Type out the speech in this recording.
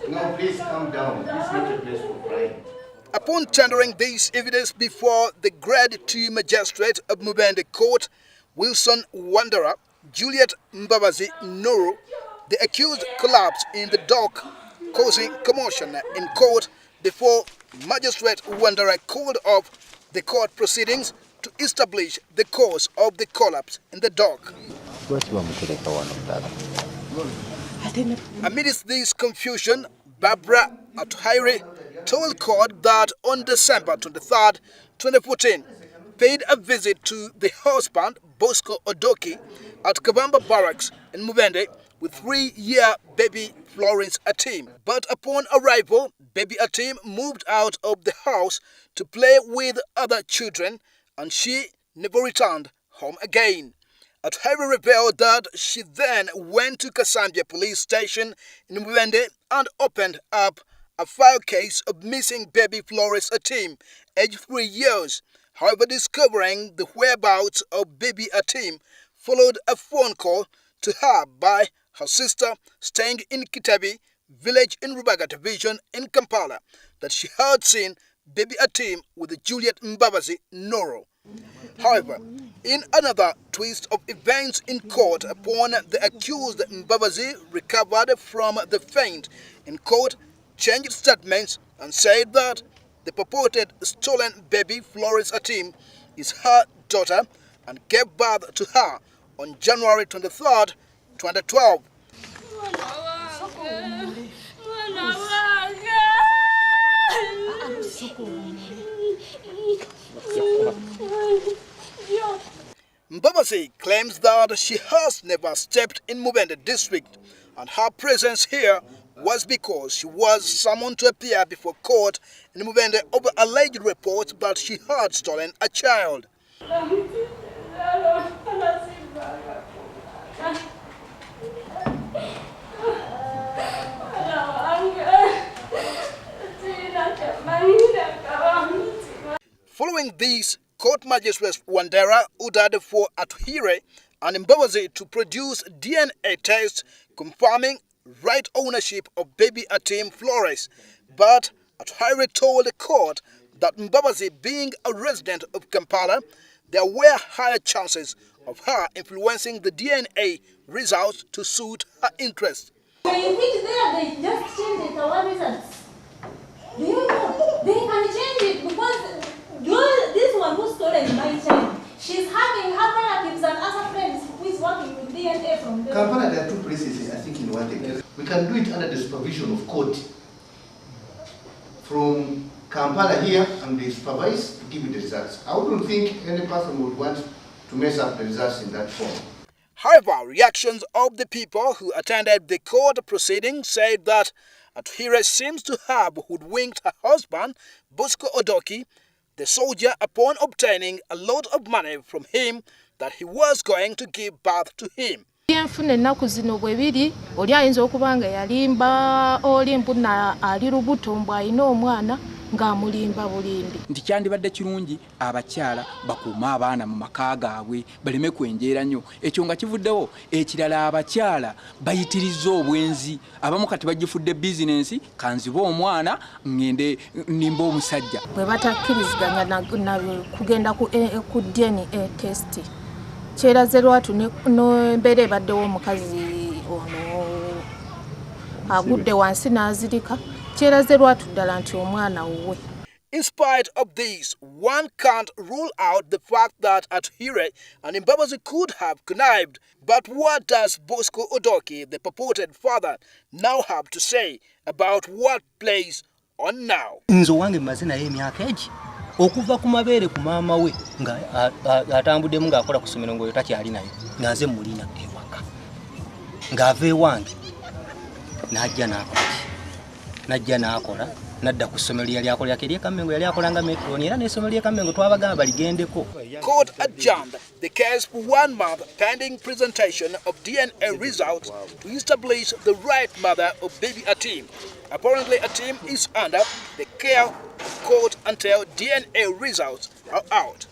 No, please calm down. This is not a place for crying. Upon tendering this evidence before the Grade 2 Magistrate of Mubende Court, Wilson Wandera Juliet Mbabazi Noru, the accused collapsed in the dock, causing commotion in court before Magistrate Wandera called off the court proceedings to establish the cause of the collapse in the dock. Amidst this confusion, Barbara Azirise told court that on December 23, 2014, paid a visit to the husband, Bosco Odoki, at Kabamba Barracks in Mubende with 3-year baby Florence Atim. But upon arrival, baby Atim moved out of the house to play with other children and she never returned home again. Azirise revealed that she then went to Kasambia police station in Mubende and opened up a file case of missing baby Florence Atim, aged 3 years. However, discovering the whereabouts of baby Atim followed a phone call to her by her sister staying in Kitabi village in Rubaga division in Kampala that she had seen baby Atim with Juliet Mbabazi Noru. However, in another twist of events in court, upon the accused Mbabazi recovered from the faint in court, changed statements and said that the purported stolen baby Florence Atim is her daughter and gave birth to her on January 23rd, 2012. Mbabazi claims that she has never stepped in Mubende district and her presence here was because she was summoned to appear before court in Mubende over alleged reports that she had stolen a child. Following this, Court Magistrate Wandera ordered for Azirise and Mbabazi to produce DNA tests confirming right ownership of baby Atim Flores, but Azirise told the court that Mbabazi being a resident of Kampala, there were higher chances of her influencing the DNA results to suit her interest. When you put there, they just change it our results. Do you know? They can change it because this one who stolen my child, she's having her relatives and other friends who is working with DNA from them. Kampala, there are 2 places, I think, in one day. We can do it under the supervision of court. From Kampala here, and they supervise to give you the results. I wouldn't think any person would want to mess up the results in that form. However, reactions of the people who attended the court proceedings said that Azirise seems to have hoodwinked her husband, Bosco Odoki, the soldier, upon obtaining a lot of money from him that he was going to give birth to him. Enfuna ennaku zino bwe biri oli ayinza okuba nga yalimba oli mpuna ali lubuto mbw alina omwana ng'amulimba bulindi. Nti kyandibadde kirungi abakyala bakuuma abaana mu maka gaabwe baleme kwenjeera nnyo. Ekyo nga kivuddewo ekirala abakyala bayitiriza obwenzi. Abamu kati bagifudde bizinensi kanziba omwana ngende nimba omusajja. Bwe batakkiriziganya na kugenda ku DNA test. Kyeraze lwatu n'embeera ebaddewo omukazi ono agudde wansi n'azirika. Kyeraze lwatu ddala nti omwana wuwe. In spite of this, one can't rule out the fact that Azirise and Mbabazi could have connived. But what does Bosco Odoki, the purported father, now have to say about what plays on now? Nzo wange maze naye emyaka egi okuva ku mabeere ku maama we nga atambuddemu ng'akola ku ssomero ng'oyo takyali nayo nga nze mulina ewaka ng'ava ewange najja n'akola nadda ku ssomero lyali akolako ery'ekammengo yali akolanga metroni era n'essomero ly'ekammengo twabagamba baligendeko. Court adjourned the case for 1 month pending presentation of DNA results to establish the right mother of baby Atim. Apparently, Atim is under the care of court until DNA results are out.